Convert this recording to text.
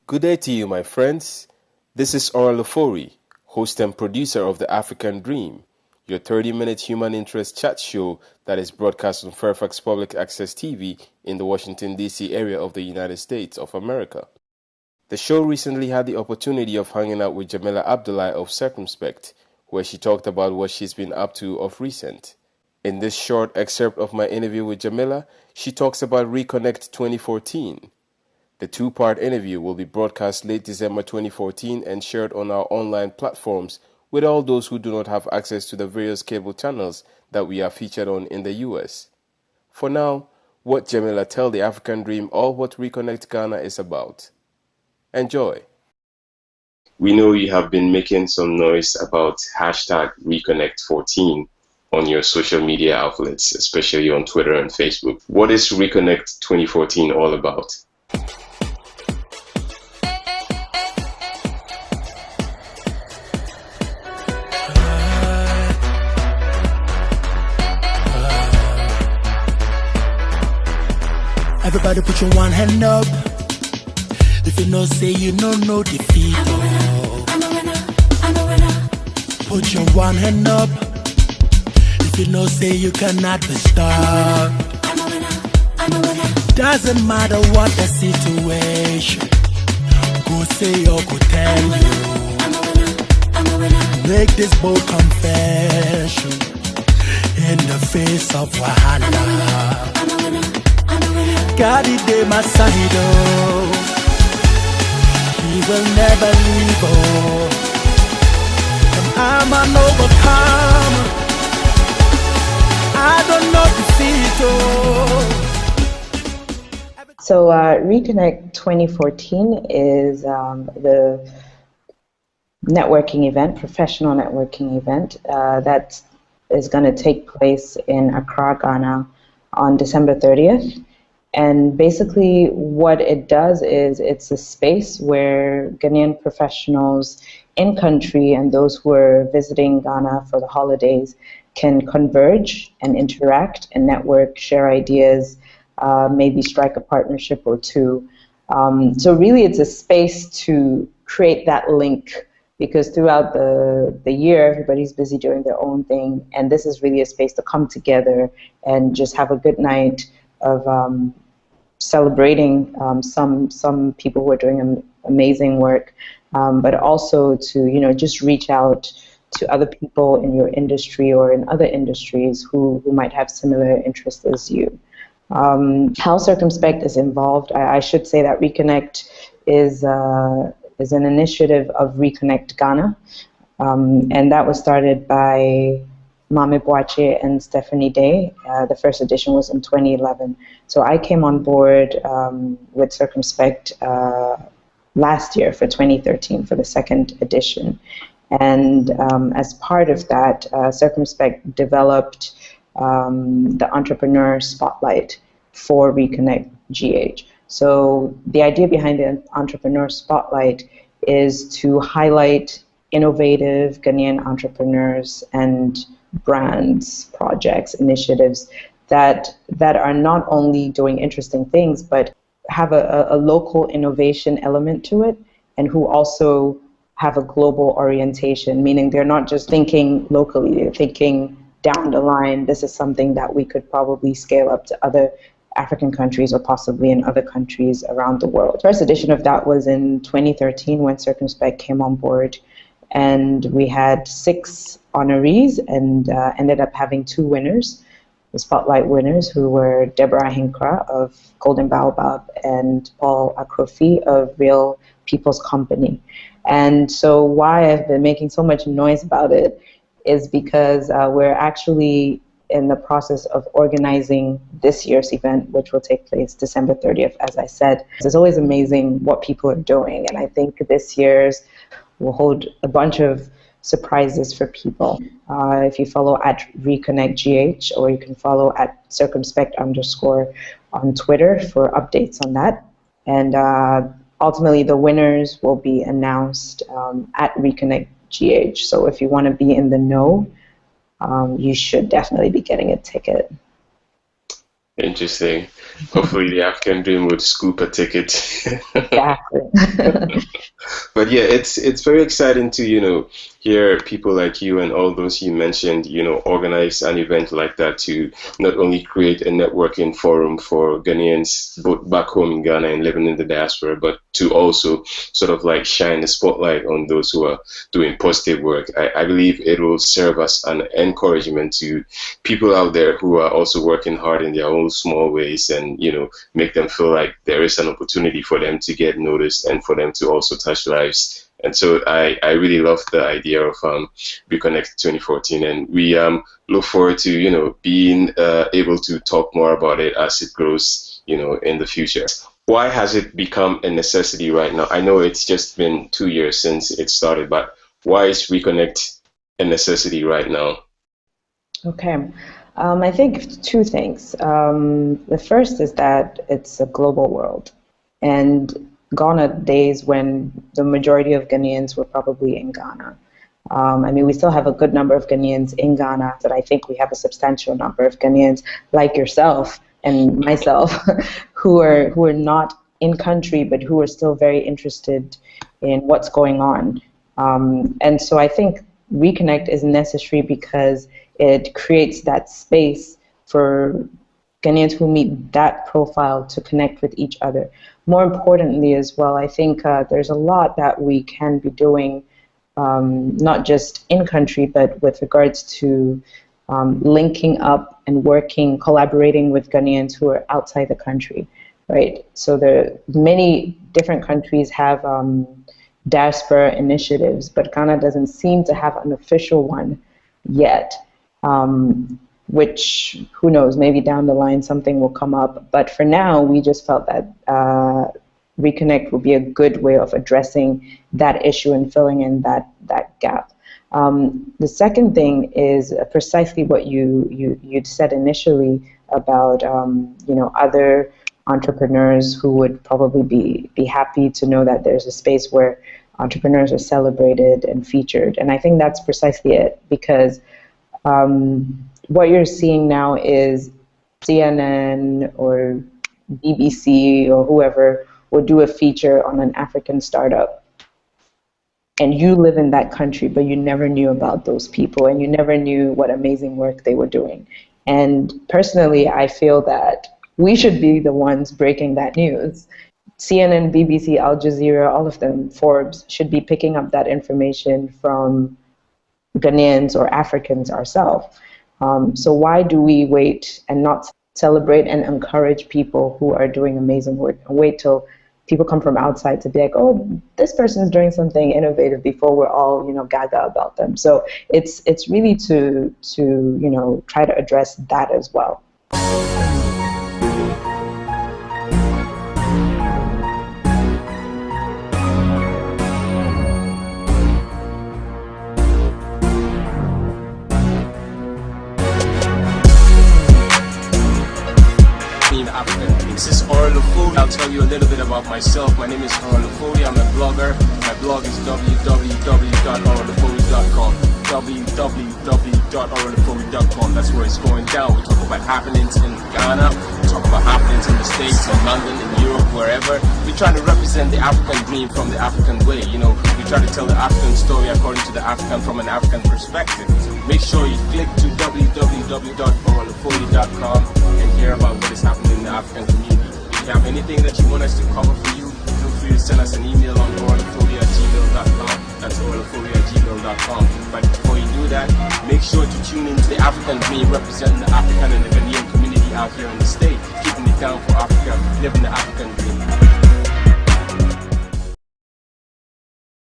Good day to you, my friends. This is Orlofori, host and producer of The African Dream, your 30-minute human interest chat show that is broadcast on Fairfax Public Access TV in the Washington, D.C. area of the United States of America. The show recently had the opportunity of hanging out with Jamila Abdullahi of Circumspect, where she talked about what she's been up to of recent. In this short excerpt of my interview with Jamila, she talks about REconnect 2014. The two-part interview will be broadcast late December 2014 and shared on our online platforms with all those who do not have access to the various cable channels that we are featured on in the US. For now, what Jamila tell the African Dream all what REconnect Ghana is about. Enjoy. We know you have been making some noise about hashtag REconnect14 on your social media outlets, especially on Twitter and Facebook. What is REconnect 2014 all about? Everybody put your one hand up. If you know, say you know no defeat. I'm a winner, I'm a winner. Put your one hand up. If you know, say you cannot be stopped. I'm a winner, I'm a winner. Doesn't matter what the situation. Go say or go tell I'm a you. winner, I'm a winner, I'm a winner. Make this bold confession in the face of Wahala. I'm a winner, I'm a winner. God is in my side, oh. He will never leave, oh. And I'm an overcomer. I don't know defeat, oh. So REconnect 2014 is the networking event, professional networking event that is going to take place in Accra, Ghana on December 30th. And basically what it does is it's a space where Ghanaian professionals in country and those who are visiting Ghana for the holidays can converge and interact and network, share ideas, maybe strike a partnership or two. So really it's a space to create that link, because throughout the year everybody's busy doing their own thing, and this is really a space to come together and just have a good night of celebrating some people who are doing amazing work, but also to just reach out to other people in your industry or in other industries who might have similar interests as you. How Circumspect is involved, I should say that REconnect is an initiative of REconnect Ghana, and that was started by Mame Boache and Stephanie Day. The first edition was in 2011. So I came on board with Circumspect last year for 2013 for the second edition. And as part of that, Circumspect developed the Entrepreneur Spotlight for REconnectGH. So the idea behind the Entrepreneur Spotlight is to highlight innovative Ghanaian entrepreneurs and brands, projects, initiatives that are not only doing interesting things, but have a local innovation element to it, and who also have a global orientation, meaning they're not just thinking locally, they're thinking down the line, this is something that we could probably scale up to other African countries or possibly in other countries around the world. First edition of that was in 2013 when Circumspect came on board, and we had 6 honorees and ended up having 2 winners, the spotlight winners, who were Deborah Hinkra of Golden Baobab and Paul Akrofi of Real People's Company. And so why I've been making so much noise about it is because we're actually in the process of organizing this year's event, which will take place December 30th, as I said. It's always amazing what people are doing, and I think this year's will hold a bunch of surprises for people. If you follow at REconnectGH, or you can follow at circumspect_ on Twitter for updates on that. And ultimately, the winners will be announced at REconnectGH. So if you want to be in the know, you should definitely be getting a ticket. Interesting. Hopefully, the African Dream would scoop a ticket. Exactly. But yeah, it's very exciting to, hear people like you and all those you mentioned, organize an event like that to not only create a networking forum for Ghanaians both back home in Ghana and living in the diaspora, but to also sort of like shine a spotlight on those who are doing positive work. I believe it will serve as an encouragement to people out there who are also working hard in their own small ways, and make them feel like there is an opportunity for them to get noticed and for them to also touch lives. And so I really love the idea of REconnect 2014, and we look forward to being able to talk more about it as it grows in the future. Why has it become a necessity right now? I know it's just been 2 years since it started, but why is REconnect a necessity right now? Okay. I think two things. The first is that it's a global world, and gone are days when the majority of Ghanaians were probably in Ghana. I mean, we still have a good number of Ghanaians in Ghana, but I think we have a substantial number of Ghanaians like yourself and myself who are not in country, but who are still very interested in what's going on. And so I think REconnect is necessary because it creates that space for Ghanaians who meet that profile to connect with each other. More importantly as well, I think there's a lot that we can be doing, not just in country, but with regards to linking up and working, collaborating with Ghanaians who are outside the country, right? So many different countries have diaspora initiatives, but Ghana doesn't seem to have an official one yet. Which, who knows, maybe down the line something will come up. But for now, we just felt that REconnect would be a good way of addressing that issue and filling in that gap. The second thing is precisely what you'd said initially about other entrepreneurs who would probably be happy to know that there's a space where entrepreneurs are celebrated and featured. And I think that's precisely it, because what you're seeing now is CNN or BBC or whoever will do a feature on an African startup, and you live in that country, but you never knew about those people, and you never knew what amazing work they were doing. And personally, I feel that we should be the ones breaking that news. CNN, BBC, Al Jazeera, all of them, Forbes, should be picking up that information from Ghanaians or Africans ourselves. So why do we wait and not celebrate and encourage people who are doing amazing work, and wait till people come from outside to be like, oh, this person's doing something innovative, before we're all gaga about them? So it's really to try to address that as well. This is REconnect. I'll tell you a little bit about myself. My name is REconnect. I'm a blogger. My blog is www.REconnect.com. www.REconnect.com. That's where it's going down. We talk about happenings in Ghana. We talk about happenings in the States, in London, in Europe, wherever. We're trying to represent the African dream from the African way. We try to tell the African story according to the African, from an African perspective. Make sure you click to www.REconnect.com and hear about what is happening in the African community. If you have anything that you want us to cover for you, feel free to send us an email on oralophoria@gmail.com. That's oralophoria@gmail.com. But before you do that, make sure to tune into the African dream, representing the African and the Ghanaian community out here in the state, keeping it down for Africa, living the African dream.